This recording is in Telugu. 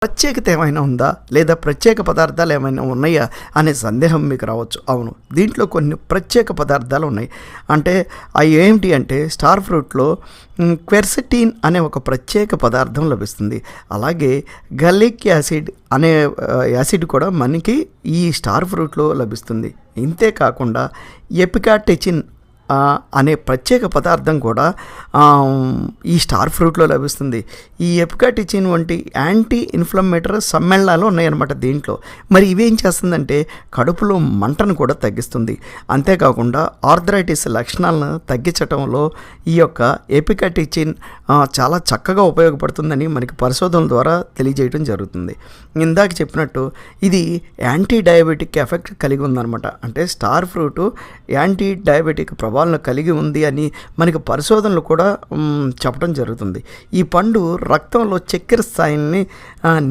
ప్రత్యేకత ఏమైనా ఉందా? లేదా ప్రత్యేక పదార్థాలు ఏమైనా ఉన్నాయా? అనే సందేహం మీకు రావచ్చు. అవును, దీంట్లో కొన్ని ప్రత్యేక పదార్థాలు ఉన్నాయి. అంటే అవి ఏమిటి అంటే స్టార్ ఫ్రూట్‌లో క్వెర్సెటిన్ అనే ఒక ప్రత్యేక పదార్థం లభిస్తుంది. అలాగే గల్లిక్ యాసిడ్ అనే యాసిడ్ కూడా మనకి ఈ స్టార్ ఫ్రూట్‌లో లభిస్తుంది. ఇంతే కాకుండా ఎపికాటెచిన్ అనే ప్రత్యేక పదార్థం కూడా ఈ స్టార్ ఫ్రూట్లో లభిస్తుంది. ఈ ఎపికాటిచిన్ వంటి యాంటీ ఇన్ఫ్లమేటరీ సమ్మేళనాలు ఉన్నాయన్నమాట దీంట్లో. మరి ఇవేం చేస్తుందంటే కడుపులో మంటను కూడా తగ్గిస్తుంది. అంతేకాకుండా ఆర్థరైటిస్ లక్షణాలను తగ్గించడంలో ఈ యొక్క ఎపికాటిచిన్ చాలా చక్కగా ఉపయోగపడుతుందని మనకి పరిశోధనల ద్వారా తెలియజేయడం జరుగుతుంది. ఇందాక చెప్పినట్టు ఇది యాంటీ డయాబెటిక్ ఎఫెక్ట్ కలిగి ఉందన్నమాట. అంటే స్టార్ ఫ్రూటు యాంటీ డయాబెటిక్ ప్రభావాలను కలిగి ఉంది అని మనకి పరిశోధనలు కూడా చెప్పడం జరుగుతుంది. ఈ పండు రక్తంలో చక్కెర స్థాయిని